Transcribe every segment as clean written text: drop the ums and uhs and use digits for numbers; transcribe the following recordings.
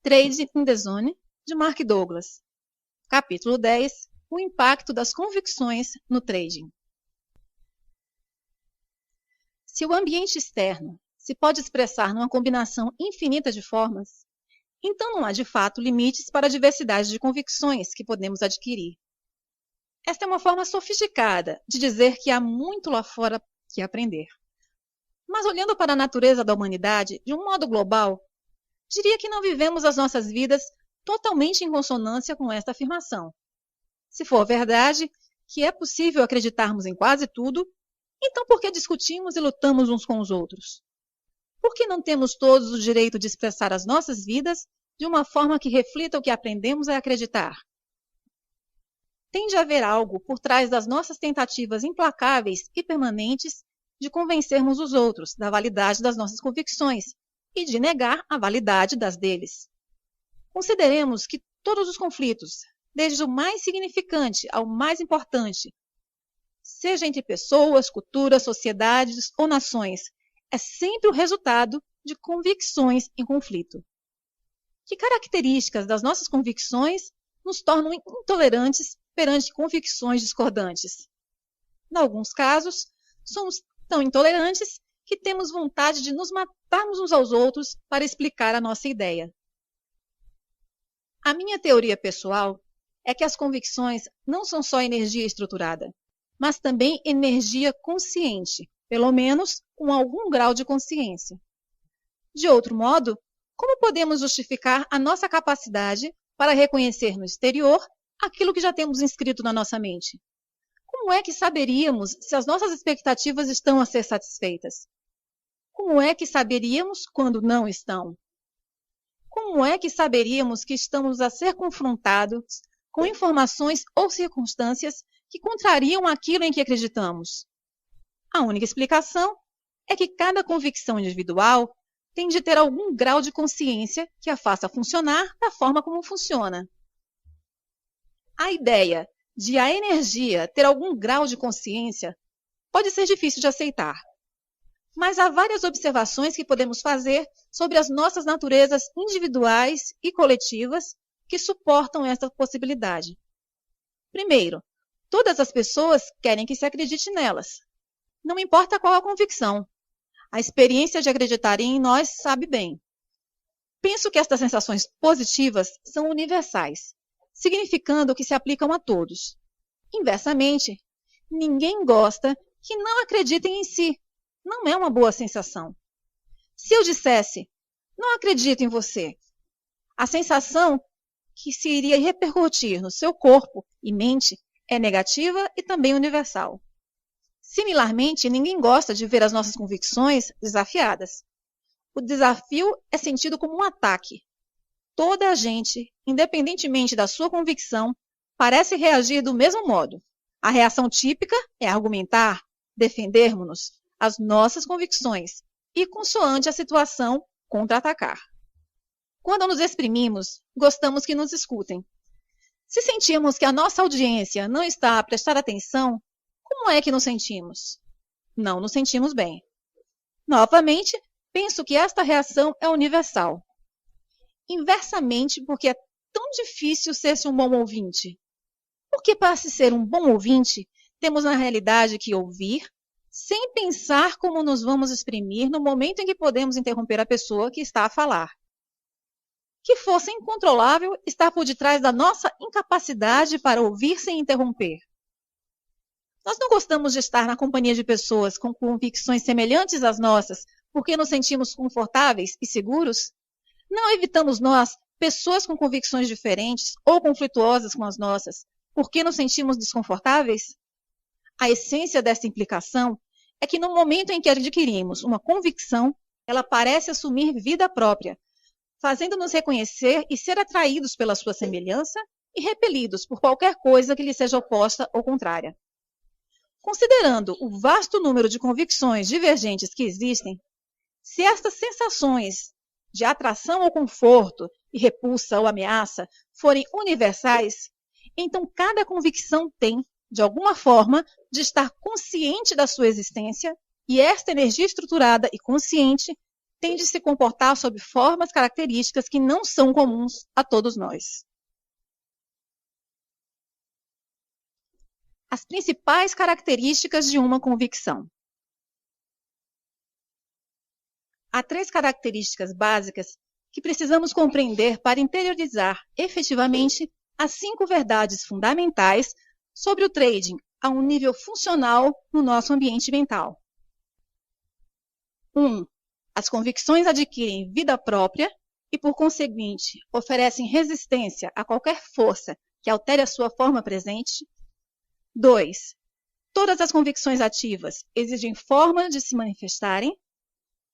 Trade in the Zone, de Mark Douglas. Capítulo 10. O impacto das convicções no trading. Se o ambiente externo se pode expressar numa combinação infinita de formas, então não há de fato limites para a diversidade de convicções que podemos adquirir. Esta é uma forma sofisticada de dizer que há muito lá fora que aprender. Mas olhando para a natureza da humanidade de um modo global, diria que não vivemos as nossas vidas totalmente em consonância com esta afirmação. Se for verdade que é possível acreditarmos em quase tudo, então por que discutimos e lutamos uns com os outros? Por que não temos todos o direito de expressar as nossas vidas de uma forma que reflita o que aprendemos a acreditar? Tem de haver algo por trás das nossas tentativas implacáveis e permanentes de convencermos os outros da validade das nossas convicções e de negar a validade das deles. Consideremos que todos os conflitos, desde o mais significante ao mais importante, seja entre pessoas, culturas, sociedades ou nações, é sempre o resultado de convicções em conflito. Que características das nossas convicções nos tornam intolerantes perante convicções discordantes? Em alguns casos, somos tão intolerantes que temos vontade de nos matarmos uns aos outros para explicar a nossa ideia. A minha teoria pessoal é que as convicções não são só energia estruturada, mas também energia consciente, pelo menos com algum grau de consciência. De outro modo, como podemos justificar a nossa capacidade para reconhecer no exterior aquilo que já temos inscrito na nossa mente? Como é que saberíamos se as nossas expectativas estão a ser satisfeitas? Como é que saberíamos quando não estão? Como é que saberíamos que estamos a ser confrontados com informações ou circunstâncias que contrariam aquilo em que acreditamos? A única explicação é que cada convicção individual tem de ter algum grau de consciência que a faça funcionar da forma como funciona. A ideia de a energia ter algum grau de consciência pode ser difícil de aceitar. Mas há várias observações que podemos fazer sobre as nossas naturezas individuais e coletivas que suportam esta possibilidade. Primeiro, todas as pessoas querem que se acredite nelas. Não importa qual a convicção. A experiência de acreditarem em nós sabe bem. Penso que estas sensações positivas são universais, significando que se aplicam a todos. Inversamente, ninguém gosta que não acreditem em si. Não é uma boa sensação. Se eu dissesse, não acredito em você, a sensação que se iria repercutir no seu corpo e mente é negativa e também universal. Similarmente, ninguém gosta de ver as nossas convicções desafiadas. O desafio é sentido como um ataque. Toda a gente, independentemente da sua convicção, parece reagir do mesmo modo. A reação típica é argumentar, defendermos-nos, as nossas convicções e, consoante a situação, contra-atacar. Quando nos exprimimos, gostamos que nos escutem. Se sentimos que a nossa audiência não está a prestar atenção, como é que nos sentimos? Não nos sentimos bem. Novamente, penso que esta reação é universal. Inversamente, porque é tão difícil ser-se um bom ouvinte. Porque para se ser um bom ouvinte, temos na realidade que ouvir, sem pensar como nos vamos exprimir no momento em que podemos interromper a pessoa que está a falar. Que fosse incontrolável estar por detrás da nossa incapacidade para ouvir sem interromper. Nós não gostamos de estar na companhia de pessoas com convicções semelhantes às nossas porque nos sentimos confortáveis e seguros? Não evitamos nós pessoas com convicções diferentes ou conflituosas com as nossas porque nos sentimos desconfortáveis? A essência desta implicação é que no momento em que adquirimos uma convicção, ela parece assumir vida própria, fazendo-nos reconhecer e ser atraídos pela sua semelhança e repelidos por qualquer coisa que lhe seja oposta ou contrária. Considerando o vasto número de convicções divergentes que existem, se estas sensações de atração ou conforto e repulsa ou ameaça forem universais, então cada convicção tem, de alguma forma, de estar consciente da sua existência, e esta energia estruturada e consciente tende a se comportar sob formas características que não são comuns a todos nós. As principais características de uma convicção. Há 3 características básicas que precisamos compreender para interiorizar efetivamente as 5 verdades fundamentais sobre o trading a um nível funcional no nosso ambiente mental. 1. As convicções adquirem vida própria e, por conseguinte, oferecem resistência a qualquer força que altere a sua forma presente. 2. Todas as convicções ativas exigem forma de se manifestarem.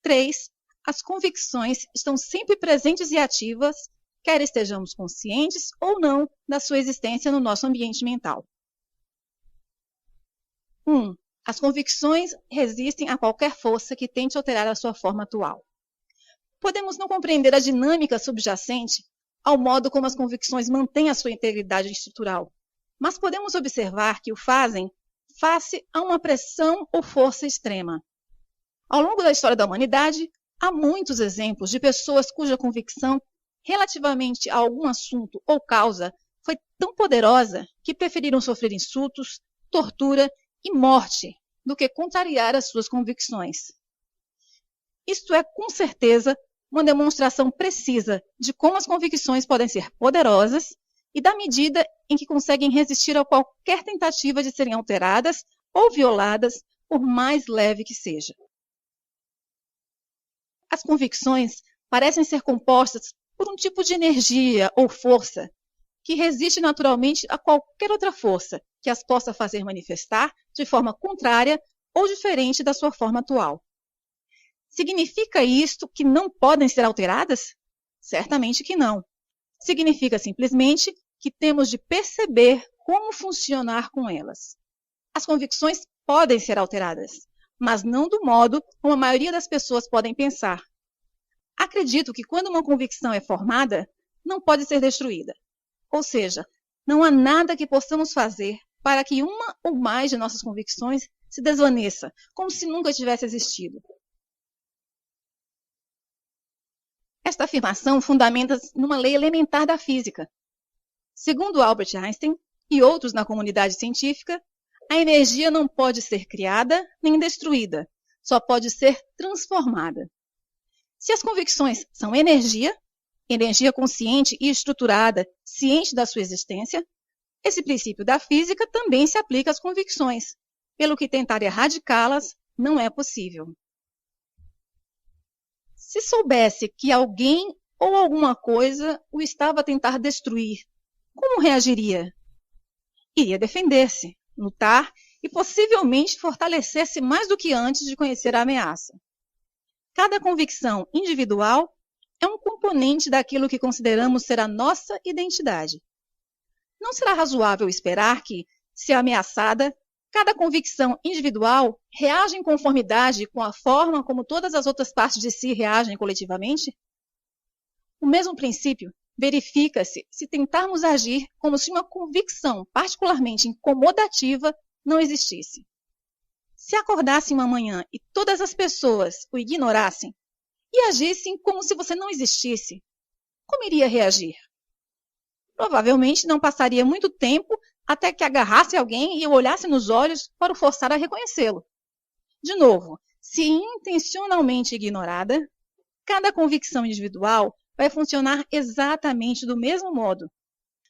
3. As convicções estão sempre presentes e ativas, quer estejamos conscientes ou não da sua existência no nosso ambiente mental. 1. As convicções resistem a qualquer força que tente alterar a sua forma atual. Podemos não compreender a dinâmica subjacente ao modo como as convicções mantêm a sua integridade estrutural, mas podemos observar que o fazem face a uma pressão ou força extrema. Ao longo da história da humanidade, há muitos exemplos de pessoas cuja convicção relativamente a algum assunto ou causa foi tão poderosa que preferiram sofrer insultos, tortura e morte do que contrariar as suas convicções. Isto é, com certeza, uma demonstração precisa de como as convicções podem ser poderosas e da medida em que conseguem resistir a qualquer tentativa de serem alteradas ou violadas, por mais leve que seja. As convicções parecem ser compostas por um tipo de energia ou força que resiste naturalmente a qualquer outra força que as possa fazer manifestar de forma contrária ou diferente da sua forma atual. Significa isto que não podem ser alteradas? Certamente que não. Significa simplesmente que temos de perceber como funcionar com elas. As convicções podem ser alteradas, mas não do modo como a maioria das pessoas podem pensar. Acredito que quando uma convicção é formada, não pode ser destruída. Ou seja, não há nada que possamos fazer para que uma ou mais de nossas convicções se desvaneça, como se nunca tivesse existido. Esta afirmação fundamenta-se numa lei elementar da física. Segundo Albert Einstein e outros na comunidade científica, a energia não pode ser criada nem destruída, só pode ser transformada. Se as convicções são energia consciente e estruturada, ciente da sua existência, esse princípio da física também se aplica às convicções, pelo que tentar erradicá-las não é possível. Se soubesse que alguém ou alguma coisa o estava a tentar destruir, como reagiria? Iria defender-se, lutar e possivelmente fortalecer-se mais do que antes de conhecer a ameaça. Cada convicção individual é um componente daquilo que consideramos ser a nossa identidade. Não será razoável esperar que, se ameaçada, cada convicção individual reaja em conformidade com a forma como todas as outras partes de si reagem coletivamente? O mesmo princípio verifica-se se tentarmos agir como se uma convicção particularmente incomodativa não existisse. Se acordasse uma manhã e todas as pessoas o ignorassem e agissem como se você não existisse, como iria reagir? Provavelmente não passaria muito tempo até que agarrasse alguém e o olhasse nos olhos para o forçar a reconhecê-lo. De novo, se intencionalmente ignorada, cada convicção individual vai funcionar exatamente do mesmo modo.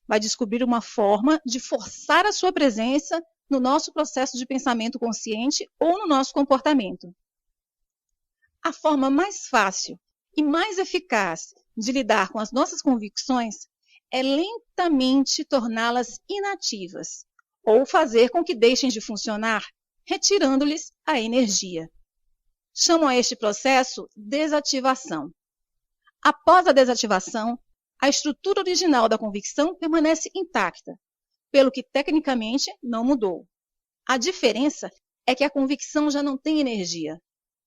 Vai descobrir uma forma de forçar a sua presença no nosso processo de pensamento consciente ou no nosso comportamento. A forma mais fácil e mais eficaz de lidar com as nossas convicções é lentamente torná-las inativas ou fazer com que deixem de funcionar, retirando-lhes a energia. Chamam a este processo desativação. Após a desativação, a estrutura original da convicção permanece intacta, pelo que tecnicamente não mudou. A diferença é que a convicção já não tem energia.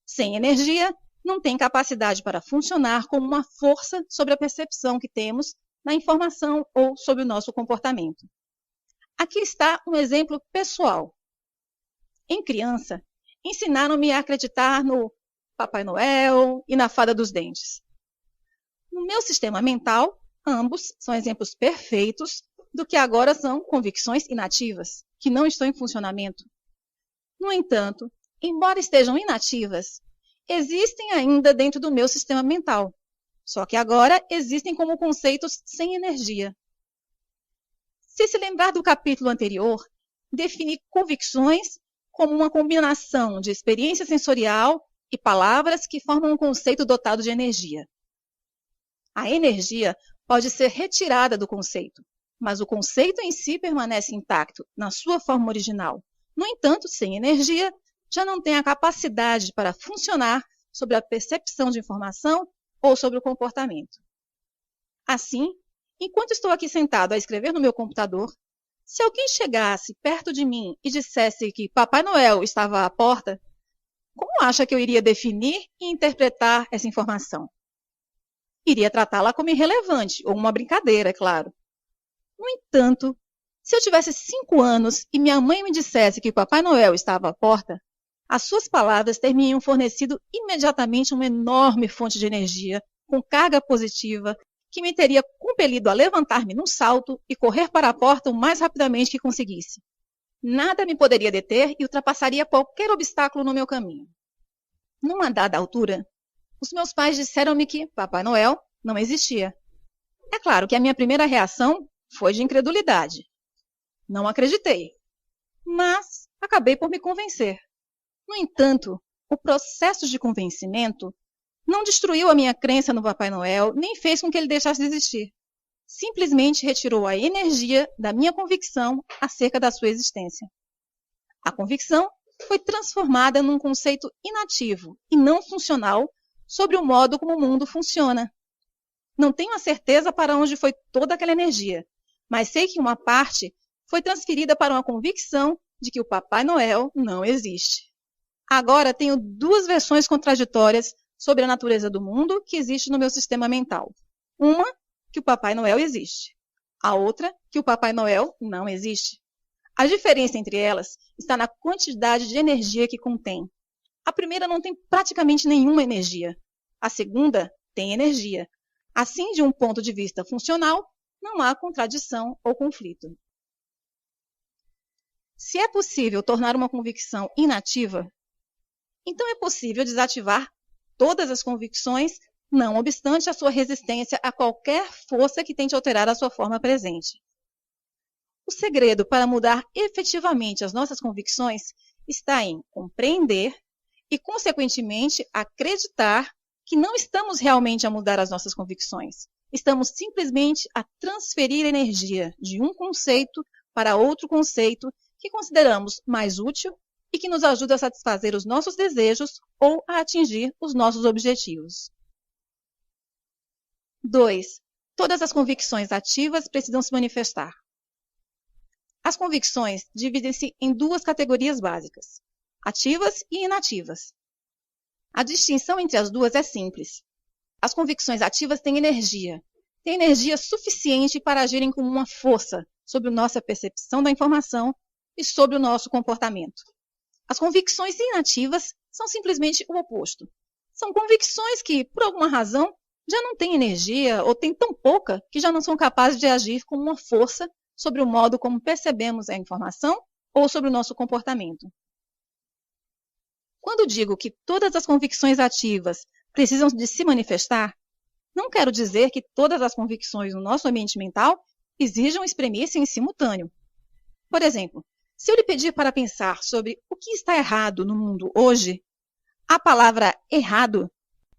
Sem energia, não tem capacidade para funcionar como uma força sobre a percepção que temos na informação ou sobre o nosso comportamento. Aqui está um exemplo pessoal. Em criança, ensinaram-me a acreditar no Papai Noel e na Fada dos Dentes. No meu sistema mental, ambos são exemplos perfeitos do que agora são convicções inativas, que não estão em funcionamento. No entanto, embora estejam inativas, existem ainda dentro do meu sistema mental, só que agora existem como conceitos sem energia. Se lembrar do capítulo anterior, defini convicções como uma combinação de experiência sensorial e palavras que formam um conceito dotado de energia. A energia pode ser retirada do conceito, mas o conceito em si permanece intacto na sua forma original. No entanto, sem energia, já não tem a capacidade para funcionar sobre a percepção de informação ou sobre o comportamento. Assim, enquanto estou aqui sentado a escrever no meu computador, se alguém chegasse perto de mim e dissesse que Papai Noel estava à porta, como acha que eu iria definir e interpretar essa informação? Iria tratá-la como irrelevante, ou uma brincadeira, é claro. No entanto, se eu tivesse 5 anos e minha mãe me dissesse que Papai Noel estava à porta, as suas palavras teriam fornecido imediatamente uma enorme fonte de energia, com carga positiva, que me teria compelido a levantar-me num salto e correr para a porta o mais rapidamente que conseguisse. Nada me poderia deter e ultrapassaria qualquer obstáculo no meu caminho. Numa dada altura, os meus pais disseram-me que Papai Noel não existia. É claro que a minha primeira reação foi de incredulidade. Não acreditei, mas acabei por me convencer. No entanto, o processo de convencimento não destruiu a minha crença no Papai Noel, nem fez com que ele deixasse de existir. Simplesmente retirou a energia da minha convicção acerca da sua existência. A convicção foi transformada num conceito inativo e não funcional sobre o modo como o mundo funciona. Não tenho a certeza para onde foi toda aquela energia, mas sei que uma parte foi transferida para uma convicção de que o Papai Noel não existe. Agora tenho 2 versões contraditórias sobre a natureza do mundo que existe no meu sistema mental. Uma, que o Papai Noel existe. A outra, que o Papai Noel não existe. A diferença entre elas está na quantidade de energia que contém. A primeira não tem praticamente nenhuma energia. A segunda tem energia. Assim, de um ponto de vista funcional, não há contradição ou conflito. Se é possível tornar uma convicção inativa, então é possível desativar todas as convicções, não obstante a sua resistência a qualquer força que tente alterar a sua forma presente. O segredo para mudar efetivamente as nossas convicções está em compreender e, consequentemente, acreditar que não estamos realmente a mudar as nossas convicções. Estamos simplesmente a transferir energia de um conceito para outro conceito que consideramos mais útil e que nos ajuda a satisfazer os nossos desejos ou a atingir os nossos objetivos. 2. Todas as convicções ativas precisam se manifestar. As convicções dividem-se em 2 categorias básicas, ativas e inativas. A distinção entre as duas é simples. As convicções ativas têm energia suficiente para agirem como uma força sobre a nossa percepção da informação e sobre o nosso comportamento. As convicções inativas são simplesmente o oposto. São convicções que, por alguma razão, já não têm energia ou têm tão pouca que já não são capazes de agir como uma força sobre o modo como percebemos a informação ou sobre o nosso comportamento. Quando digo que todas as convicções ativas precisam de se manifestar, não quero dizer que todas as convicções no nosso ambiente mental exijam exprimir-se em simultâneo. Por exemplo, se eu lhe pedir para pensar sobre o que está errado no mundo hoje, a palavra errado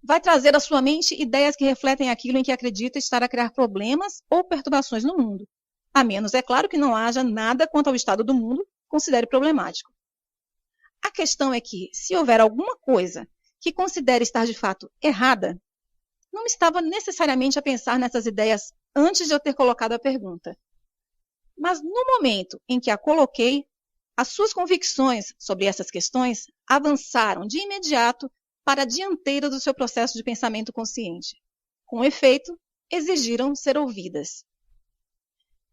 vai trazer à sua mente ideias que refletem aquilo em que acredita estar a criar problemas ou perturbações no mundo, a menos, é claro, que não haja nada quanto ao estado do mundo que considere problemático. A questão é que, se houver alguma coisa que considere estar de fato errada, não estava necessariamente a pensar nessas ideias antes de eu ter colocado a pergunta. Mas no momento em que a coloquei, as suas convicções sobre essas questões avançaram de imediato para a dianteira do seu processo de pensamento consciente. Com efeito, exigiram ser ouvidas.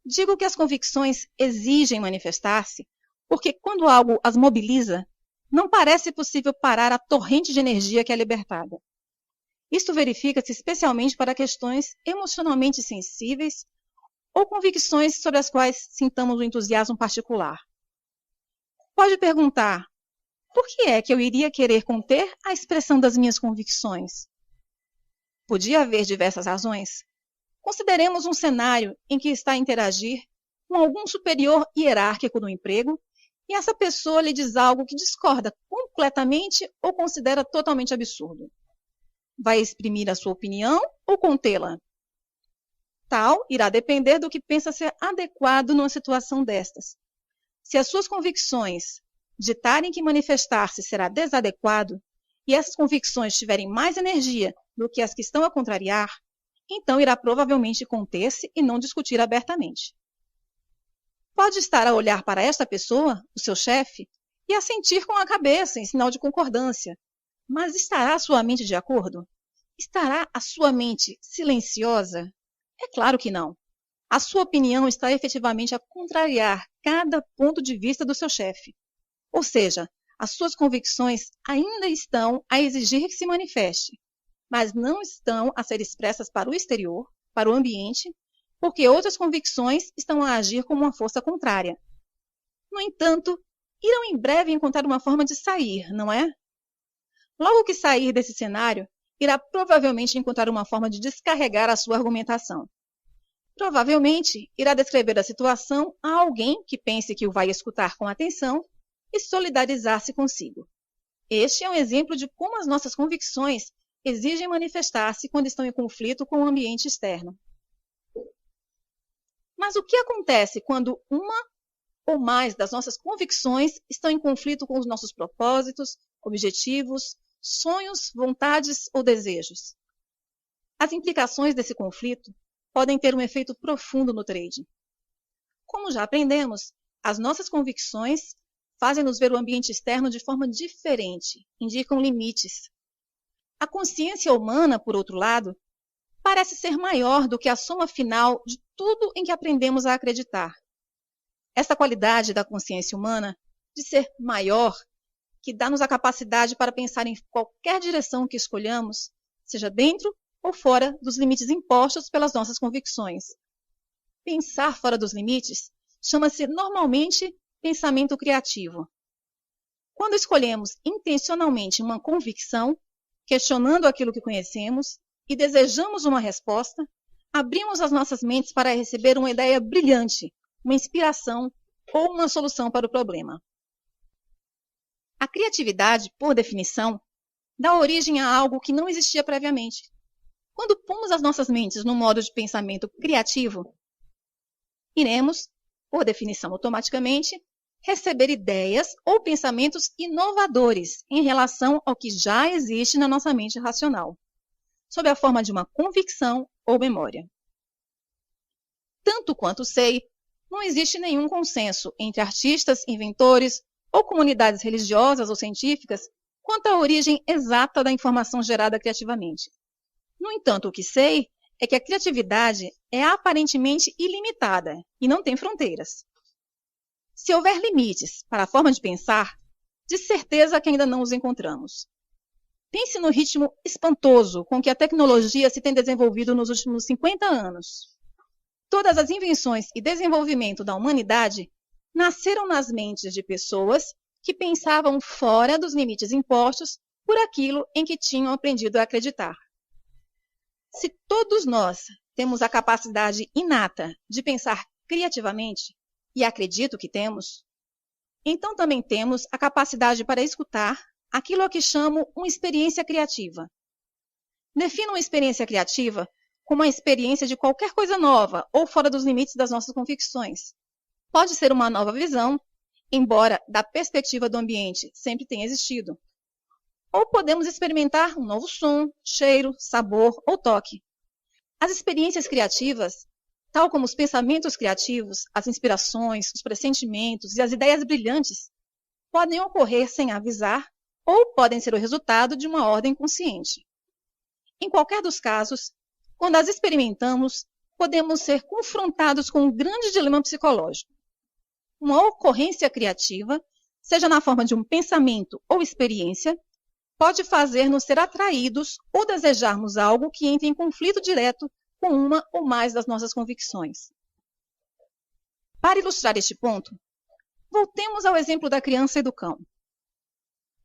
Digo que as convicções exigem manifestar-se porque quando algo as mobiliza, não parece possível parar a torrente de energia que é libertada. Isto verifica-se especialmente para questões emocionalmente sensíveis ou convicções sobre as quais sintamos um entusiasmo particular. Pode perguntar, por que é que eu iria querer conter a expressão das minhas convicções? Podia haver diversas razões. Consideremos um cenário em que está a interagir com algum superior hierárquico do emprego e essa pessoa lhe diz algo que discorda completamente ou considera totalmente absurdo. Vai exprimir a sua opinião ou contê-la? Tal irá depender do que pensa ser adequado numa situação destas. Se as suas convicções ditarem que manifestar-se será desadequado e essas convicções tiverem mais energia do que as que estão a contrariar, então irá provavelmente conter-se e não discutir abertamente. Pode estar a olhar para esta pessoa, o seu chefe, e a sentir com a cabeça em sinal de concordância, mas estará a sua mente de acordo? Estará a sua mente silenciosa? É claro que não. A sua opinião está efetivamente a contrariar cada ponto de vista do seu chefe. Ou seja, as suas convicções ainda estão a exigir que se manifeste, mas não estão a ser expressas para o exterior, para o ambiente, porque outras convicções estão a agir como uma força contrária. No entanto, irão em breve encontrar uma forma de sair, não é? Logo que sair desse cenário, irá provavelmente encontrar uma forma de descarregar a sua argumentação. Provavelmente, irá descrever a situação a alguém que pense que o vai escutar com atenção e solidarizar-se consigo. Este é um exemplo de como as nossas convicções exigem manifestar-se quando estão em conflito com o ambiente externo. Mas o que acontece quando uma ou mais das nossas convicções estão em conflito com os nossos propósitos, objetivos, sonhos, vontades ou desejos? As implicações desse conflito podem ter um efeito profundo no trading. Como já aprendemos, as nossas convicções fazem-nos ver o ambiente externo de forma diferente, indicam limites. A consciência humana, por outro lado, parece ser maior do que a soma final de tudo em que aprendemos a acreditar. Esta qualidade da consciência humana, de ser maior, que dá-nos a capacidade para pensar em qualquer direção que escolhamos, seja dentro ou fora dos limites impostos pelas nossas convicções. Pensar fora dos limites chama-se normalmente pensamento criativo. Quando escolhemos intencionalmente uma convicção, questionando aquilo que conhecemos e desejamos uma resposta, abrimos as nossas mentes para receber uma ideia brilhante, uma inspiração ou uma solução para o problema. A criatividade, por definição, dá origem a algo que não existia previamente. Quando pomos as nossas mentes no modo de pensamento criativo, iremos, por definição automaticamente, receber ideias ou pensamentos inovadores em relação ao que já existe na nossa mente racional, sob a forma de uma convicção ou memória. Tanto quanto sei, não existe nenhum consenso entre artistas, inventores ou comunidades religiosas ou científicas quanto à origem exata da informação gerada criativamente. No entanto, o que sei é que a criatividade é aparentemente ilimitada e não tem fronteiras. Se houver limites para a forma de pensar, de certeza que ainda não os encontramos. Pense no ritmo espantoso com que a tecnologia se tem desenvolvido nos últimos 50 anos. Todas as invenções e desenvolvimento da humanidade nasceram nas mentes de pessoas que pensavam fora dos limites impostos por aquilo em que tinham aprendido a acreditar. Se todos nós temos a capacidade inata de pensar criativamente, e acredito que temos, então também temos a capacidade para escutar aquilo a que chamo uma experiência criativa. Defino uma experiência criativa como a experiência de qualquer coisa nova ou fora dos limites das nossas convicções. Pode ser uma nova visão, embora da perspectiva do ambiente sempre tenha existido. Ou podemos experimentar um novo som, cheiro, sabor ou toque. As experiências criativas, tal como os pensamentos criativos, as inspirações, os pressentimentos e as ideias brilhantes, podem ocorrer sem avisar ou podem ser o resultado de uma ordem consciente. Em qualquer dos casos, quando as experimentamos, podemos ser confrontados com um grande dilema psicológico. Uma ocorrência criativa seja na forma de um pensamento ou experiência, pode fazer-nos ser atraídos ou desejarmos algo que entre em conflito direto com uma ou mais das nossas convicções. Para ilustrar este ponto, voltemos ao exemplo da criança e do cão.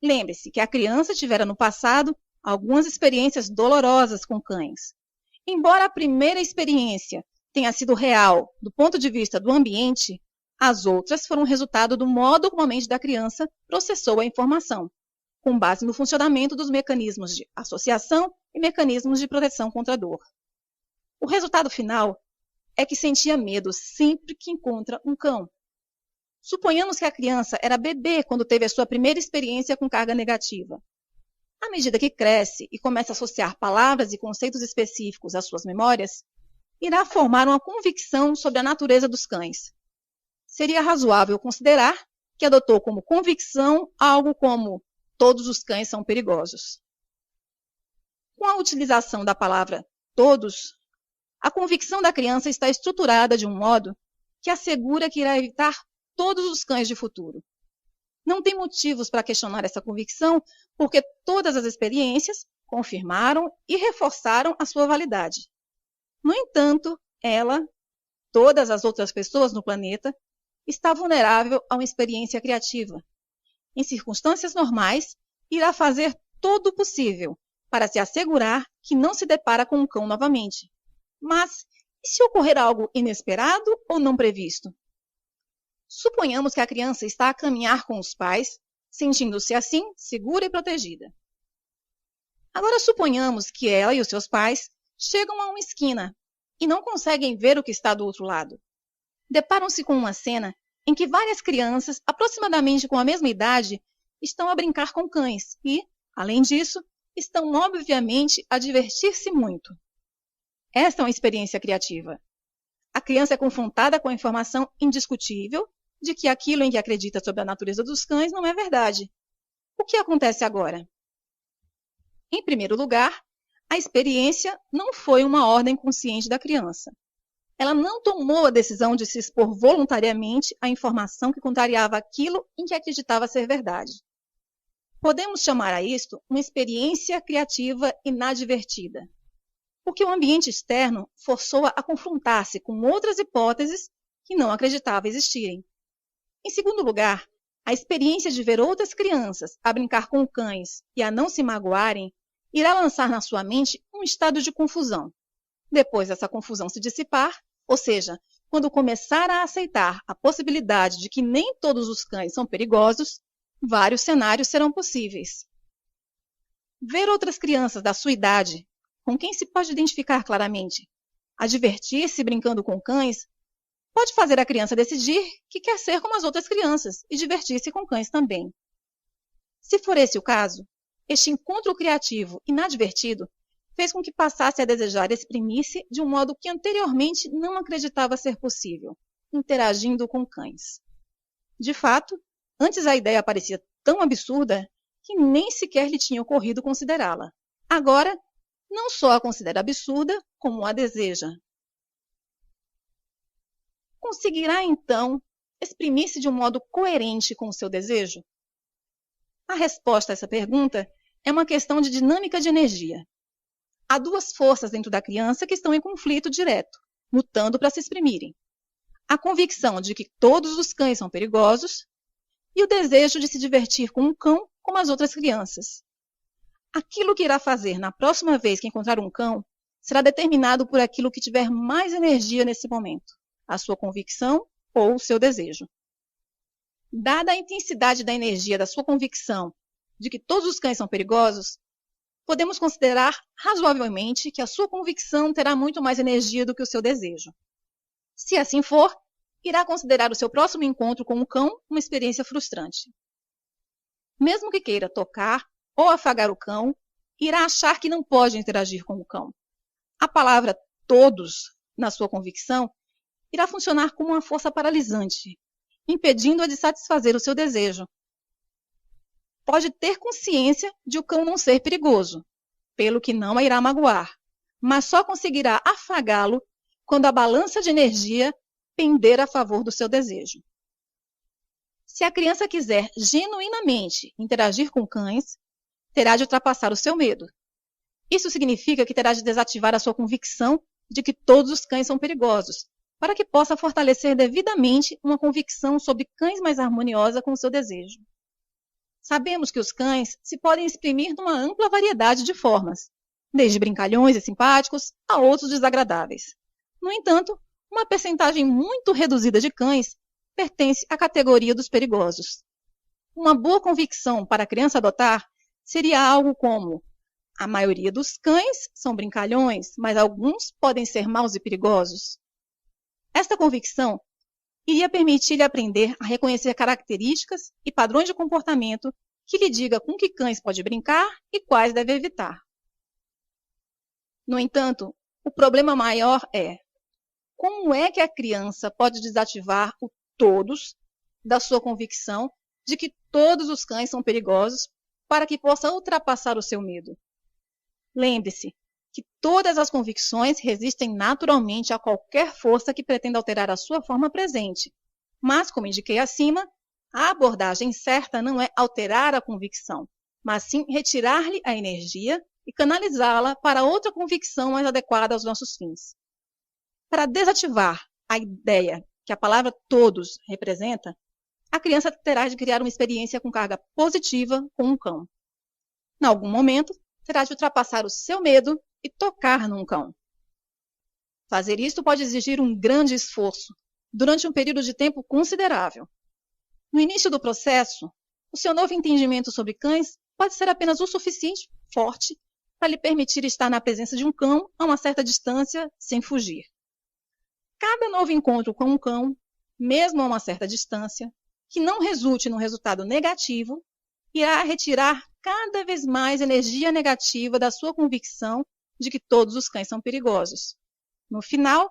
Lembre-se que a criança tivera no passado algumas experiências dolorosas com cães. Embora a primeira experiência tenha sido real do ponto de vista do ambiente, as outras foram resultado do modo como a mente da criança processou a informação, com base no funcionamento dos mecanismos de associação e mecanismos de proteção contra a dor. O resultado final é que sentia medo sempre que encontra um cão. Suponhamos que a criança era bebê quando teve a sua primeira experiência com carga negativa. À medida que cresce e começa a associar palavras e conceitos específicos às suas memórias, irá formar uma convicção sobre a natureza dos cães. Seria razoável considerar que adotou como convicção algo como todos os cães são perigosos. Com a utilização da palavra todos, a convicção da criança está estruturada de um modo que assegura que irá evitar todos os cães de futuro. Não tem motivos para questionar essa convicção, porque todas as experiências confirmaram e reforçaram a sua validade. No entanto, ela, todas as outras pessoas no planeta, está vulnerável a uma experiência criativa. Em circunstâncias normais, irá fazer todo o possível para se assegurar que não se depara com um cão novamente. Mas, e se ocorrer algo inesperado ou não previsto? Suponhamos que a criança está a caminhar com os pais, sentindo-se assim segura e protegida. Agora suponhamos que ela e os seus pais chegam a uma esquina e não conseguem ver o que está do outro lado. Deparam-se com uma cena em que várias crianças, aproximadamente com a mesma idade, estão a brincar com cães e, além disso, estão obviamente a divertir-se muito. Esta é uma experiência criativa. A criança é confrontada com a informação indiscutível de que aquilo em que acredita sobre a natureza dos cães não é verdade. O que acontece agora? Em primeiro lugar, a experiência não foi uma ordem consciente da criança. Ela não tomou a decisão de se expor voluntariamente à informação que contrariava aquilo em que acreditava ser verdade. Podemos chamar a isto uma experiência criativa inadvertida, porque o ambiente externo forçou-a a confrontar-se com outras hipóteses que não acreditava existirem. Em segundo lugar, a experiência de ver outras crianças a brincar com cães e a não se magoarem irá lançar na sua mente um estado de confusão. Depois dessa confusão se dissipar, ou seja, quando começar a aceitar a possibilidade de que nem todos os cães são perigosos, vários cenários serão possíveis. Ver outras crianças da sua idade, com quem se pode identificar claramente, a divertir-se brincando com cães, pode fazer a criança decidir que quer ser como as outras crianças e divertir-se com cães também. Se for esse o caso, este encontro criativo inadvertido fez com que passasse a desejar exprimir-se de um modo que anteriormente não acreditava ser possível, interagindo com cães. De fato, antes a ideia parecia tão absurda que nem sequer lhe tinha ocorrido considerá-la. Agora, não só a considera absurda, como a deseja. Conseguirá, então, exprimir-se de um modo coerente com o seu desejo? A resposta a essa pergunta é uma questão de dinâmica de energia. Há duas forças dentro da criança que estão em conflito direto, lutando para se exprimirem. A convicção de que todos os cães são perigosos e o desejo de se divertir com um cão como as outras crianças. Aquilo que irá fazer na próxima vez que encontrar um cão será determinado por aquilo que tiver mais energia nesse momento, a sua convicção ou o seu desejo. Dada a intensidade da energia da sua convicção de que todos os cães são perigosos, podemos considerar razoavelmente que a sua convicção terá muito mais energia do que o seu desejo. Se assim for, irá considerar o seu próximo encontro com o cão uma experiência frustrante. Mesmo que queira tocar ou afagar o cão, irá achar que não pode interagir com o cão. A palavra todos, na sua convicção, irá funcionar como uma força paralisante, impedindo-a de satisfazer o seu desejo. Pode ter consciência de o cão não ser perigoso, pelo que não a irá magoar, mas só conseguirá afagá-lo quando a balança de energia pender a favor do seu desejo. Se a criança quiser genuinamente interagir com cães, terá de ultrapassar o seu medo. Isso significa que terá de desativar a sua convicção de que todos os cães são perigosos, para que possa fortalecer devidamente uma convicção sobre cães mais harmoniosa com o seu desejo. Sabemos que os cães se podem exprimir numa ampla variedade de formas, desde brincalhões e simpáticos a outros desagradáveis. No entanto, uma percentagem muito reduzida de cães pertence à categoria dos perigosos. Uma boa convicção para a criança adotar seria algo como: a maioria dos cães são brincalhões, mas alguns podem ser maus e perigosos. Esta convicção iria permitir-lhe aprender a reconhecer características e padrões de comportamento que lhe diga com que cães pode brincar e quais deve evitar. No entanto, o problema maior é: como é que a criança pode desativar o todos da sua convicção de que todos os cães são perigosos para que possa ultrapassar o seu medo? Lembre-se que todas as convicções resistem naturalmente a qualquer força que pretenda alterar a sua forma presente. Mas, como indiquei acima, a abordagem certa não é alterar a convicção, mas sim retirar-lhe a energia e canalizá-la para outra convicção mais adequada aos nossos fins. Para desativar a ideia que a palavra todos representa, a criança terá de criar uma experiência com carga positiva com um cão. Em algum momento, terá de ultrapassar o seu medo e tocar num cão. Fazer isto pode exigir um grande esforço, durante um período de tempo considerável. No início do processo, o seu novo entendimento sobre cães pode ser apenas o suficiente forte para lhe permitir estar na presença de um cão a uma certa distância, sem fugir. Cada novo encontro com um cão, mesmo a uma certa distância, que não resulte num resultado negativo, irá retirar cada vez mais energia negativa da sua convicção de que todos os cães são perigosos. No final,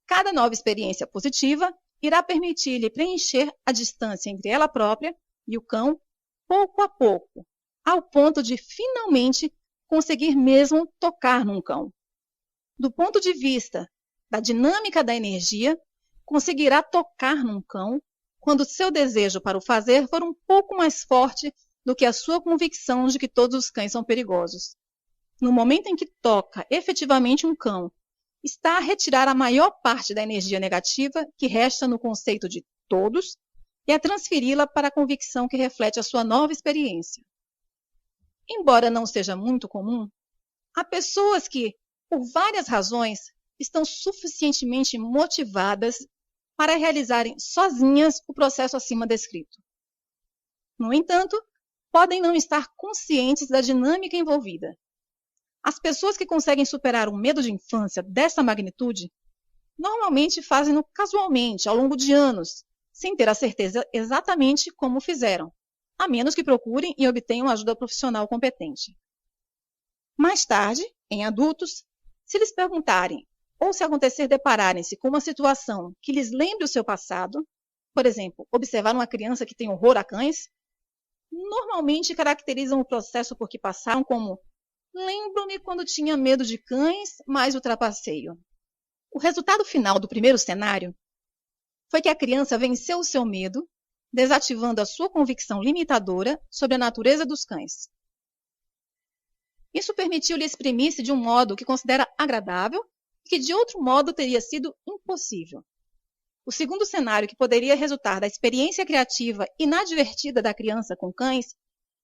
cada nova experiência positiva irá permitir-lhe preencher a distância entre ela própria e o cão, pouco a pouco, ao ponto de finalmente conseguir mesmo tocar num cão. Do ponto de vista da dinâmica da energia, conseguirá tocar num cão quando seu desejo para o fazer for um pouco mais forte do que a sua convicção de que todos os cães são perigosos. No momento em que toca efetivamente um cão, está a retirar a maior parte da energia negativa que resta no conceito de todos e a transferi-la para a convicção que reflete a sua nova experiência. Embora não seja muito comum, há pessoas que, por várias razões, estão suficientemente motivadas para realizarem sozinhas o processo acima descrito. No entanto, podem não estar conscientes da dinâmica envolvida. As pessoas que conseguem superar um medo de infância dessa magnitude normalmente fazem-no casualmente, ao longo de anos, sem ter a certeza exatamente como fizeram, a menos que procurem e obtenham ajuda profissional competente. Mais tarde, em adultos, se lhes perguntarem ou se acontecer depararem-se com uma situação que lhes lembre o seu passado, por exemplo, observar uma criança que tem horror a cães, normalmente caracterizam o processo por que passaram como: lembro-me quando tinha medo de cães, mas ultrapassei-o. O resultado final do primeiro cenário foi que a criança venceu o seu medo, desativando a sua convicção limitadora sobre a natureza dos cães. Isso permitiu-lhe exprimir-se de um modo que considera agradável e que de outro modo teria sido impossível. O segundo cenário que poderia resultar da experiência criativa inadvertida da criança com cães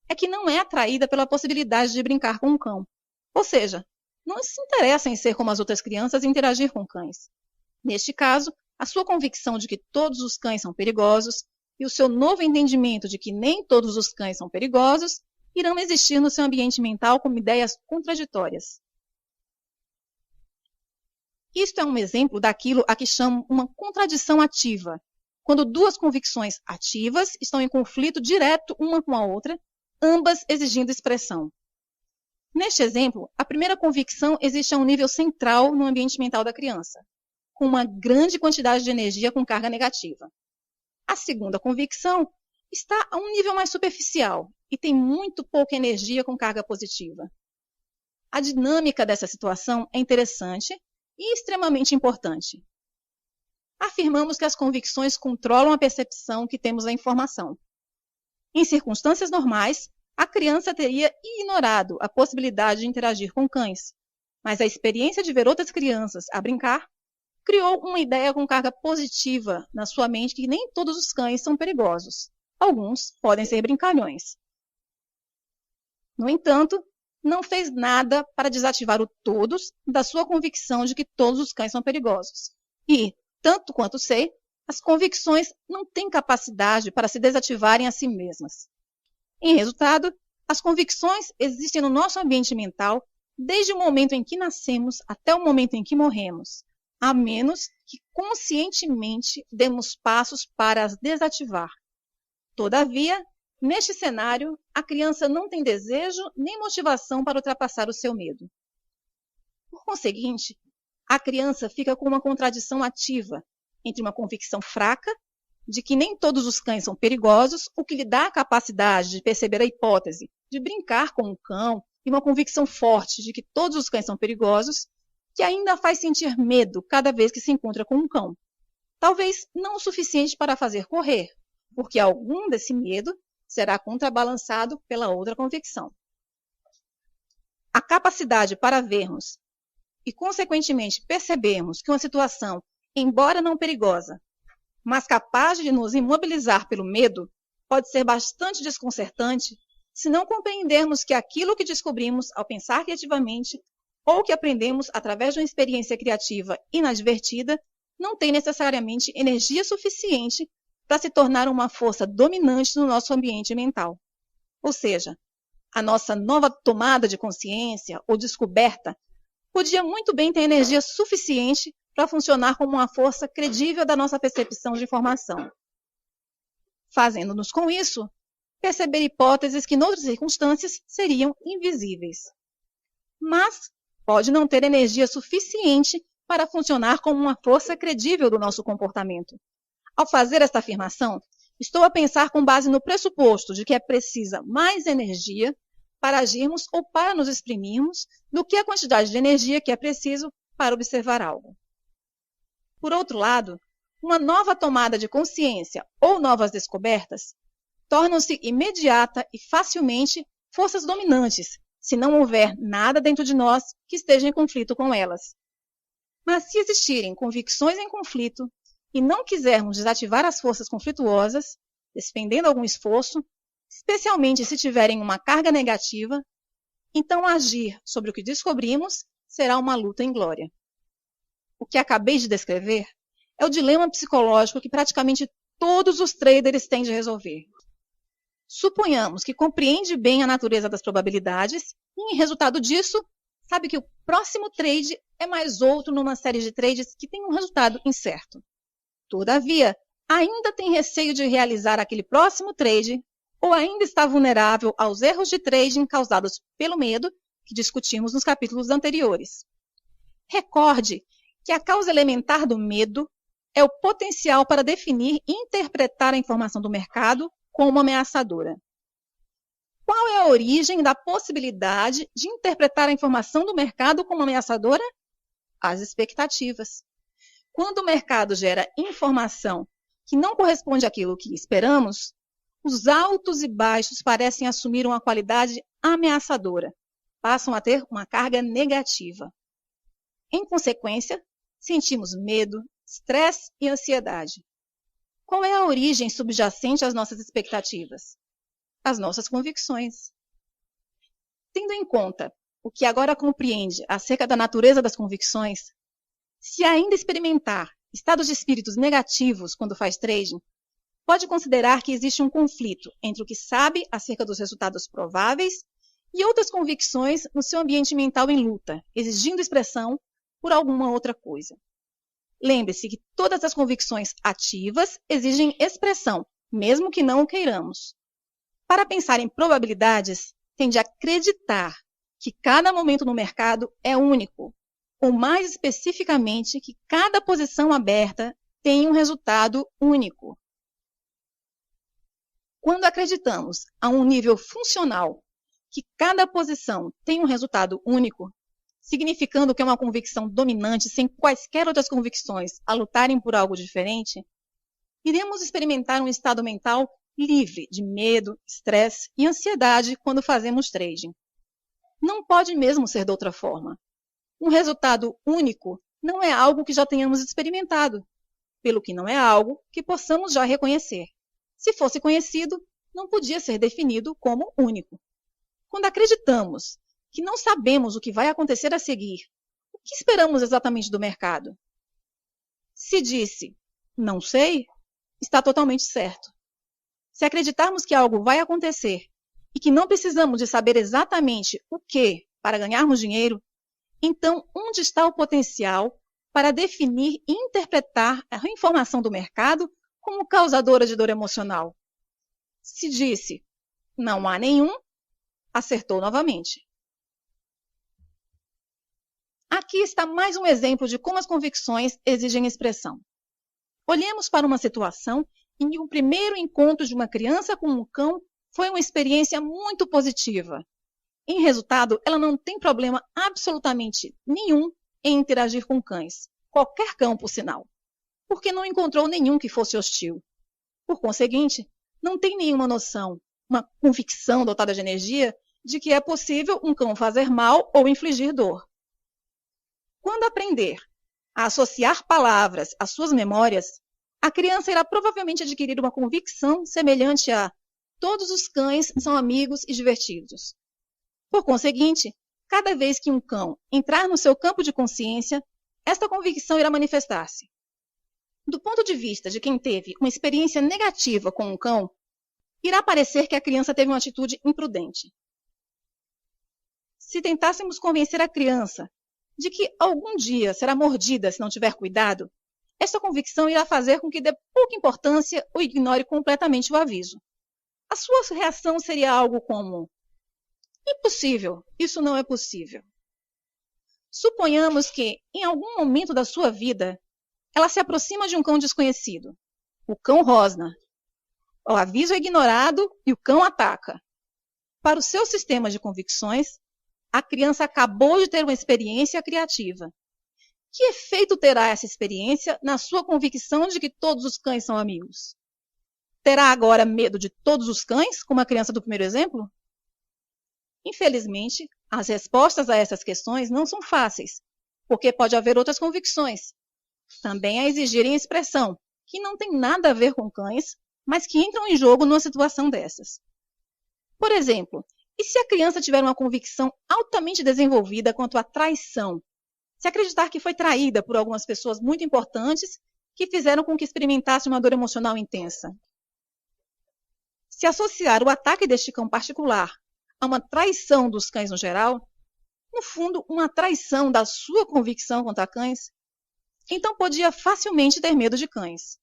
é que não é atraída pela possibilidade de brincar com um cão. Ou seja, não se interessa em ser como as outras crianças e interagir com cães. Neste caso, a sua convicção de que todos os cães são perigosos e o seu novo entendimento de que nem todos os cães são perigosos irão existir no seu ambiente mental como ideias contraditórias. Isto é um exemplo daquilo a que chamo uma contradição ativa, quando duas convicções ativas estão em conflito direto uma com a outra, ambas exigindo expressão. Neste exemplo, a primeira convicção existe a um nível central no ambiente mental da criança, com uma grande quantidade de energia com carga negativa. A segunda convicção está a um nível mais superficial e tem muito pouca energia com carga positiva. A dinâmica dessa situação é interessante e extremamente importante. afirmamos que as convicções controlam a percepção que temos da informação. Em circunstâncias normais, a criança teria ignorado a possibilidade de interagir com cães, mas a experiência de ver outras crianças a brincar criou uma ideia com carga positiva na sua mente que nem todos os cães são perigosos. Alguns podem ser brincalhões. No entanto, não fez nada para desativar o todos da sua convicção de que todos os cães são perigosos. E, tanto quanto sei, as convicções não têm capacidade para se desativarem a si mesmas. Em resultado, as convicções existem no nosso ambiente mental desde o momento em que nascemos até o momento em que morremos, a menos que conscientemente demos passos para as desativar. Todavia, neste cenário, a criança não tem desejo nem motivação para ultrapassar o seu medo. Por conseguinte, a criança fica com uma contradição ativa entre uma convicção fraca de que nem todos os cães são perigosos, o que lhe dá a capacidade de perceber a hipótese de brincar com um cão, e uma convicção forte de que todos os cães são perigosos, que ainda faz sentir medo cada vez que se encontra com um cão. Talvez não o suficiente para fazer correr, porque algum desse medo será contrabalançado pela outra convicção. A capacidade para vermos e, consequentemente, percebermos que uma situação, embora não perigosa, mas capaz de nos imobilizar pelo medo, pode ser bastante desconcertante se não compreendermos que aquilo que descobrimos ao pensar criativamente ou que aprendemos através de uma experiência criativa inadvertida não tem necessariamente energia suficiente para se tornar uma força dominante no nosso ambiente mental. Ou seja, a nossa nova tomada de consciência ou descoberta podia muito bem ter energia suficiente para funcionar como uma força credível da nossa percepção de informação, fazendo-nos com isso perceber hipóteses que, em outras circunstâncias, seriam invisíveis. Mas pode não ter energia suficiente para funcionar como uma força credível do nosso comportamento. Ao fazer esta afirmação, estou a pensar com base no pressuposto de que é precisa mais energia para agirmos ou para nos exprimirmos do que a quantidade de energia que é preciso para observar algo. Por outro lado, uma nova tomada de consciência ou novas descobertas tornam-se imediata e facilmente forças dominantes, se não houver nada dentro de nós que esteja em conflito com elas. Mas se existirem convicções em conflito e não quisermos desativar as forças conflituosas, despendendo algum esforço, especialmente se tiverem uma carga negativa, então agir sobre o que descobrimos será uma luta inglória. O que acabei de descrever é o dilema psicológico que praticamente todos os traders têm de resolver. Suponhamos que compreende bem a natureza das probabilidades e, em resultado disso, sabe que o próximo trade é mais outro numa série de trades que tem um resultado incerto. Todavia, ainda tem receio de realizar aquele próximo trade ou ainda está vulnerável aos erros de trading causados pelo medo que discutimos nos capítulos anteriores. Recorde que a causa elementar do medo é o potencial para definir e interpretar a informação do mercado como ameaçadora. Qual é a origem da possibilidade de interpretar a informação do mercado como ameaçadora? As expectativas. Quando o mercado gera informação que não corresponde àquilo que esperamos, os altos e baixos parecem assumir uma qualidade ameaçadora, passam a ter uma carga negativa. Em consequência, sentimos medo, estresse e ansiedade. Qual é a origem subjacente às nossas expectativas? As nossas convicções. Tendo em conta o que agora compreende acerca da natureza das convicções, se ainda experimentar estados de espíritos negativos quando faz trading, pode considerar que existe um conflito entre o que sabe acerca dos resultados prováveis e outras convicções no seu ambiente mental em luta, exigindo expressão por alguma outra coisa. Lembre-se que todas as convicções ativas exigem expressão, mesmo que não o queiramos. Para pensar em probabilidades, tem de acreditar que cada momento no mercado é único, ou mais especificamente que cada posição aberta tem um resultado único. Quando acreditamos a um nível funcional que cada posição tem um resultado único, significando que é uma convicção dominante sem quaisquer outras convicções a lutarem por algo diferente, iremos experimentar um estado mental livre de medo, estresse e ansiedade quando fazemos trading. Não pode mesmo ser de outra forma. Um resultado único não é algo que já tenhamos experimentado, pelo que não é algo que possamos já reconhecer. Se fosse conhecido, não podia ser definido como único. Quando acreditamos que não sabemos o que vai acontecer a seguir, o que esperamos exatamente do mercado? Se disse, não sei, está totalmente certo. Se acreditarmos que algo vai acontecer e que não precisamos de saber exatamente o que para ganharmos dinheiro, então onde está o potencial para definir e interpretar a informação do mercado como causadora de dor emocional? Se disse, não há nenhum, acertou novamente. Aqui está mais um exemplo de como as convicções exigem expressão. Olhemos para uma situação em que o primeiro encontro de uma criança com um cão foi uma experiência muito positiva. Em resultado, ela não tem problema absolutamente nenhum em interagir com cães, qualquer cão, por sinal, porque não encontrou nenhum que fosse hostil. Por conseguinte, não tem nenhuma noção, uma convicção dotada de energia de que é possível um cão fazer mal ou infligir dor. Quando aprender a associar palavras às suas memórias, a criança irá provavelmente adquirir uma convicção semelhante a todos os cães são amigos e divertidos. Por conseguinte, cada vez que um cão entrar no seu campo de consciência, esta convicção irá manifestar-se. Do ponto de vista de quem teve uma experiência negativa com um cão, irá parecer que a criança teve uma atitude imprudente. Se tentássemos convencer a criança de que algum dia será mordida se não tiver cuidado, esta convicção irá fazer com que dê pouca importância ou ignore completamente o aviso. A sua reação seria algo como: impossível, isso não é possível. Suponhamos que, em algum momento da sua vida, ela se aproxima de um cão desconhecido. O cão rosna. O aviso é ignorado e o cão ataca. Para o seu sistema de convicções, a criança acabou de ter uma experiência criativa. Que efeito terá essa experiência na sua convicção de que todos os cães são amigos? Terá agora medo de todos os cães, como a criança do primeiro exemplo? Infelizmente, as respostas a essas questões não são fáceis, porque pode haver outras convicções, também a exigirem expressão, que não tem nada a ver com cães, mas que entram em jogo numa situação dessas. Por exemplo, e se a criança tiver uma convicção altamente desenvolvida quanto à traição? Se acreditar que foi traída por algumas pessoas muito importantes que fizeram com que experimentasse uma dor emocional intensa. Se associar o ataque deste cão particular a uma traição dos cães no geral, no fundo, uma traição da sua convicção contra cães, então podia facilmente ter medo de cães.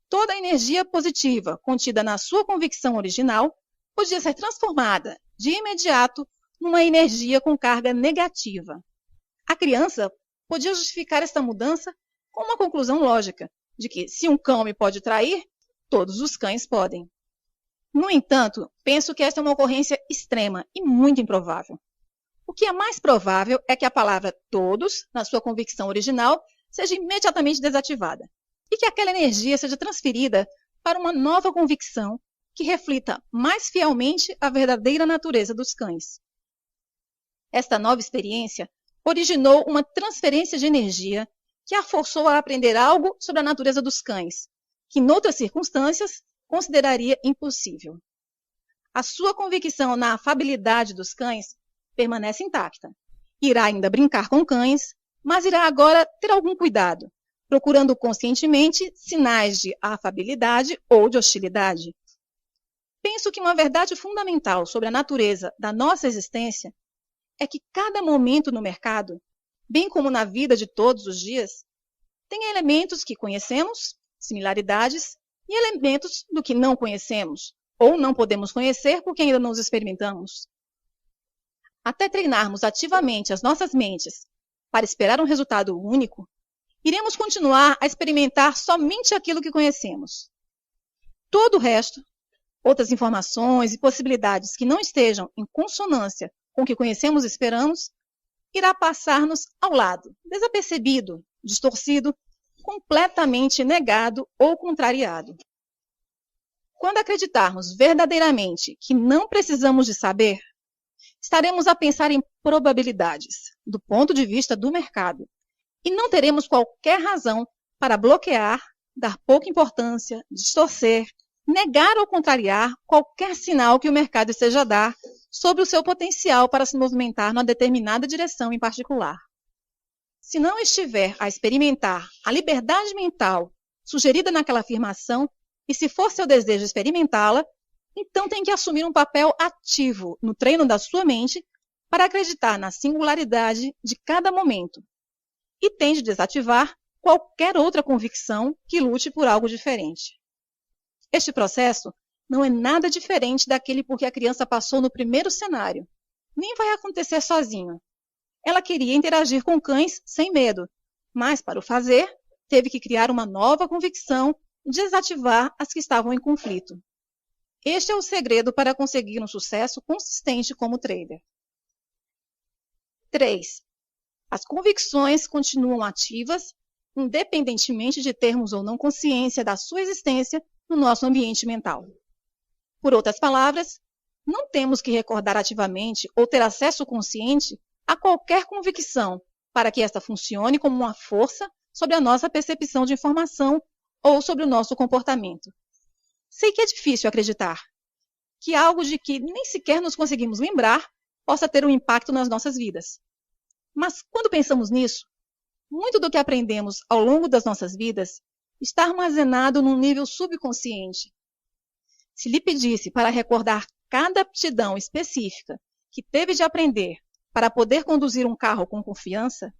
Toda a energia positiva contida na sua convicção original podia ser transformada de imediato numa energia com carga negativa. A criança podia justificar esta mudança com uma conclusão lógica, de que se um cão me pode trair, todos os cães podem. No entanto, penso que esta é uma ocorrência extrema e muito improvável. O que é mais provável é que a palavra todos, na sua convicção original, seja imediatamente desativada, e que aquela energia seja transferida para uma nova convicção que reflita mais fielmente a verdadeira natureza dos cães. Esta nova experiência originou uma transferência de energia que a forçou a aprender algo sobre a natureza dos cães, que, em outras circunstâncias, consideraria impossível. A sua convicção na afabilidade dos cães permanece intacta. Irá ainda brincar com cães, mas irá agora ter algum cuidado, procurando conscientemente sinais de afabilidade ou de hostilidade. Penso que uma verdade fundamental sobre a natureza da nossa existência é que cada momento no mercado, bem como na vida de todos os dias, tem elementos que conhecemos, similaridades, e elementos do que não conhecemos, ou não podemos conhecer porque ainda não os experimentamos. Até treinarmos ativamente as nossas mentes para esperar um resultado único, iremos continuar a experimentar somente aquilo que conhecemos. Todo o resto, outras informações e possibilidades que não estejam em consonância com o que conhecemos e esperamos, irá passar-nos ao lado, desapercebido, distorcido, completamente negado ou contrariado. Quando acreditarmos verdadeiramente que não precisamos de saber, estaremos a pensar em probabilidades, do ponto de vista do mercado, e não teremos qualquer razão para bloquear, dar pouca importância, distorcer, negar ou contrariar qualquer sinal que o mercado esteja a dar sobre o seu potencial para se movimentar numa determinada direção em particular. Se não estiver a experimentar a liberdade mental sugerida naquela afirmação, e se for seu desejo experimentá-la, então tem que assumir um papel ativo no treino da sua mente para acreditar na singularidade de cada momento, e tem de desativar qualquer outra convicção que lute por algo diferente. Este processo não é nada diferente daquele por que a criança passou no primeiro cenário. Nem vai acontecer sozinho. Ela queria interagir com cães sem medo, mas, para o fazer, teve que criar uma nova convicção e desativar as que estavam em conflito. Este é o segredo para conseguir um sucesso consistente como trader. 3. As convicções continuam ativas, independentemente de termos ou não consciência da sua existência no nosso ambiente mental. Por outras palavras, não temos que recordar ativamente ou ter acesso consciente a qualquer convicção para que esta funcione como uma força sobre a nossa percepção de informação ou sobre o nosso comportamento. Sei que é difícil acreditar que algo de que nem sequer nos conseguimos lembrar possa ter um impacto nas nossas vidas. Mas quando pensamos nisso, muito do que aprendemos ao longo das nossas vidas está armazenado num nível subconsciente. Se lhe pedisse para recordar cada aptidão específica que teve de aprender para poder conduzir um carro com confiança,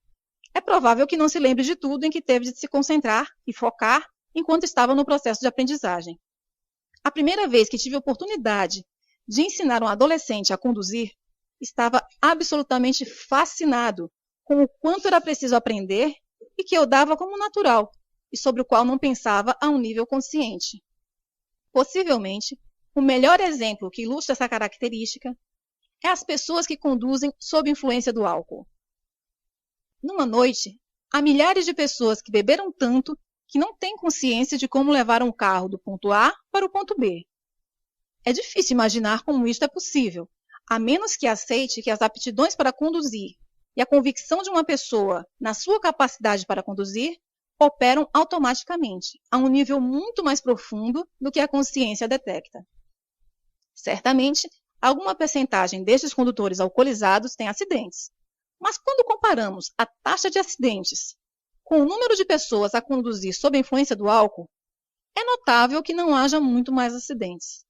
é provável que não se lembre de tudo em que teve de se concentrar e focar enquanto estava no processo de aprendizagem. A primeira vez que tive a oportunidade de ensinar um adolescente a conduzir, estava absolutamente fascinado com o quanto era preciso aprender e que eu dava como natural, e sobre o qual não pensava a um nível consciente. Possivelmente, o melhor exemplo que ilustra essa característica é as pessoas que conduzem sob influência do álcool. Numa noite, há milhares de pessoas que beberam tanto que não têm consciência de como levar um carro do ponto A para o ponto B. É difícil imaginar como isto é possível, a menos que aceite que as aptidões para conduzir e a convicção de uma pessoa na sua capacidade para conduzir operam automaticamente, a um nível muito mais profundo do que a consciência detecta. Certamente, alguma percentagem destes condutores alcoolizados tem acidentes, mas quando comparamos a taxa de acidentes com o número de pessoas a conduzir sob a influência do álcool, é notável que não haja muito mais acidentes.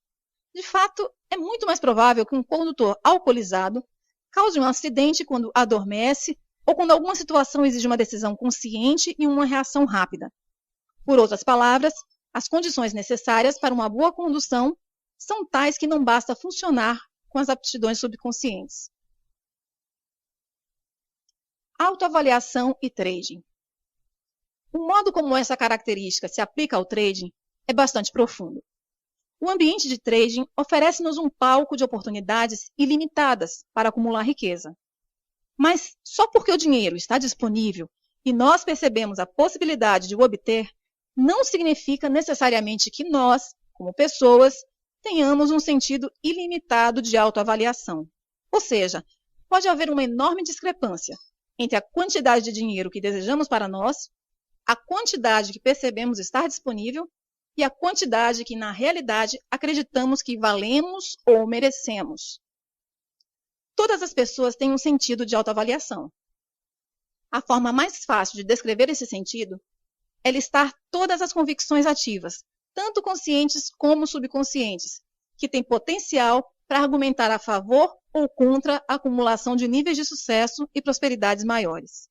De fato, é muito mais provável que um condutor alcoolizado cause um acidente quando adormece ou quando alguma situação exige uma decisão consciente e uma reação rápida. Por outras palavras, as condições necessárias para uma boa condução são tais que não basta funcionar com as aptidões subconscientes. Autoavaliação e trading. O modo como essa característica se aplica ao trading é bastante profundo. O ambiente de trading oferece-nos um palco de oportunidades ilimitadas para acumular riqueza. Mas só porque o dinheiro está disponível e nós percebemos a possibilidade de o obter, não significa necessariamente que nós, como pessoas, tenhamos um sentido ilimitado de autoavaliação. Ou seja, pode haver uma enorme discrepância entre a quantidade de dinheiro que desejamos para nós, a quantidade que percebemos estar disponível e a quantidade que, na realidade, acreditamos que valemos ou merecemos. Todas as pessoas têm um sentido de autoavaliação. A forma mais fácil de descrever esse sentido é listar todas as convicções ativas, tanto conscientes como subconscientes, que têm potencial para argumentar a favor ou contra a acumulação de níveis de sucesso e prosperidades maiores.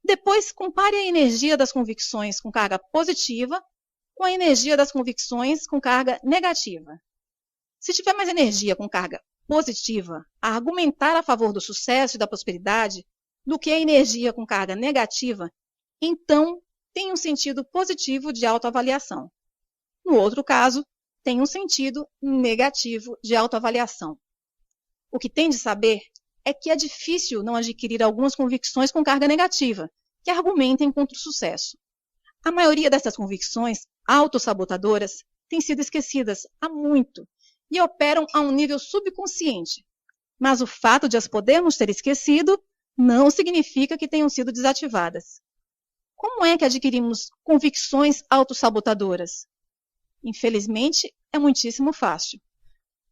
Depois, compare a energia das convicções com carga positiva com a energia das convicções com carga negativa. Se tiver mais energia com carga positiva a argumentar a favor do sucesso e da prosperidade do que a energia com carga negativa, então tem um sentido positivo de autoavaliação. No outro caso, tem um sentido negativo de autoavaliação. O que tem de saber é que é difícil não adquirir algumas convicções com carga negativa, que argumentem contra o sucesso. A maioria dessas convicções autossabotadoras têm sido esquecidas há muito e operam a um nível subconsciente. Mas o fato de as podermos ter esquecido não significa que tenham sido desativadas. Como é que adquirimos convicções autossabotadoras? Infelizmente, é muitíssimo fácil.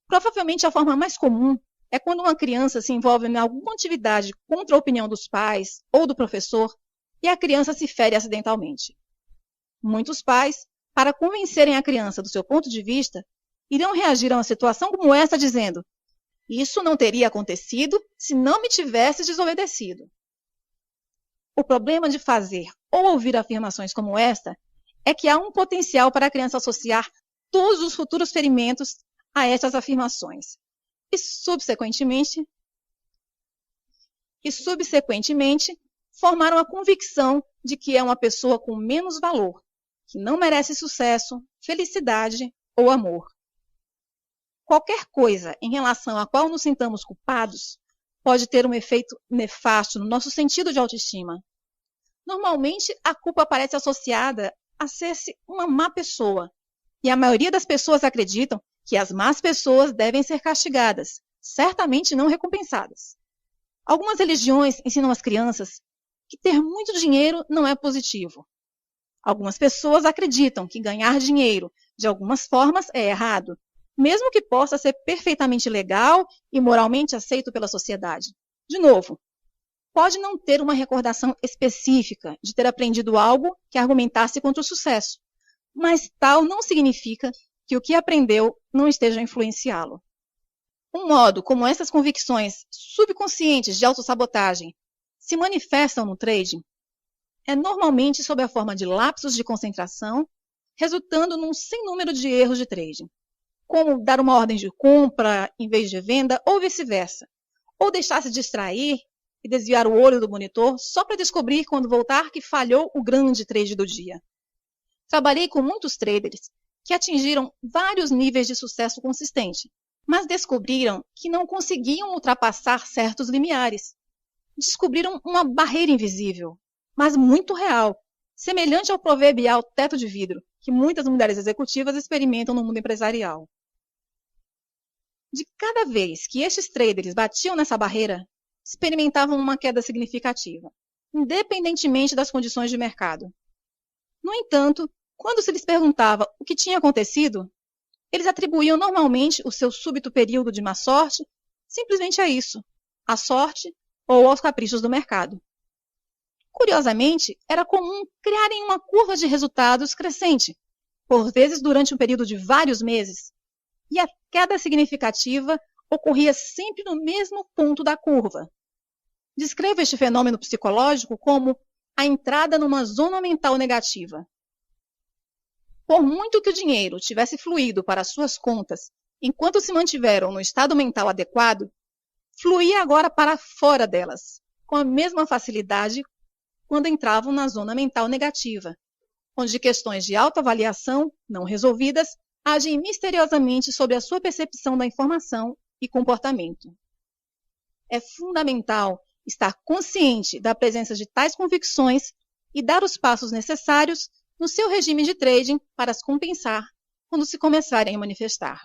Provavelmente a forma mais comum é quando uma criança se envolve em alguma atividade contra a opinião dos pais ou do professor e a criança se fere acidentalmente. Muitos pais, para convencerem a criança do seu ponto de vista, irão reagir a uma situação como essa dizendo: isso não teria acontecido se não me tivesse desobedecido. O problema de fazer ou ouvir afirmações como esta é que há um potencial para a criança associar todos os futuros ferimentos a estas afirmações e, subsequentemente, formar uma convicção de que é uma pessoa com menos valor, que não merece sucesso, felicidade ou amor. Qualquer coisa em relação à qual nos sintamos culpados pode ter um efeito nefasto no nosso sentido de autoestima. Normalmente, a culpa parece associada a ser-se uma má pessoa, e a maioria das pessoas acreditam que as más pessoas devem ser castigadas, certamente não recompensadas. Algumas religiões ensinam às crianças que ter muito dinheiro não é positivo. Algumas pessoas acreditam que ganhar dinheiro de algumas formas é errado, mesmo que possa ser perfeitamente legal e moralmente aceito pela sociedade. De novo, pode não ter uma recordação específica de ter aprendido algo que argumentasse contra o sucesso, mas tal não significa que o que aprendeu não esteja a influenciá-lo. Um modo como essas convicções subconscientes de autossabotagem se manifestam no trading é normalmente sob a forma de lapsos de concentração, resultando num sem número de erros de trading, como dar uma ordem de compra em vez de venda ou vice-versa, ou deixar-se distrair e desviar o olho do monitor só para descobrir quando voltar que falhou o grande trade do dia. Trabalhei com muitos traders que atingiram vários níveis de sucesso consistente, mas descobriram que não conseguiam ultrapassar certos limiares. Descobriram uma barreira invisível, mas muito real, semelhante ao proverbial teto de vidro que muitas mulheres executivas experimentam no mundo empresarial. De cada vez que estes traders batiam nessa barreira, experimentavam uma queda significativa, independentemente das condições de mercado. No entanto, quando se lhes perguntava o que tinha acontecido, eles atribuíam normalmente o seu súbito período de má sorte simplesmente a isso, à sorte ou aos caprichos do mercado. Curiosamente, era comum criarem uma curva de resultados crescente, por vezes durante um período de vários meses, e a queda significativa ocorria sempre no mesmo ponto da curva. Descrevo este fenômeno psicológico como a entrada numa zona mental negativa. Por muito que o dinheiro tivesse fluído para suas contas enquanto se mantiveram no estado mental adequado, fluía agora para fora delas, com a mesma facilidade quando entravam na zona mental negativa, onde questões de autoavaliação não resolvidas agem misteriosamente sobre a sua percepção da informação e comportamento. É fundamental estar consciente da presença de tais convicções e dar os passos necessários no seu regime de trading para as compensar quando se começarem a manifestar.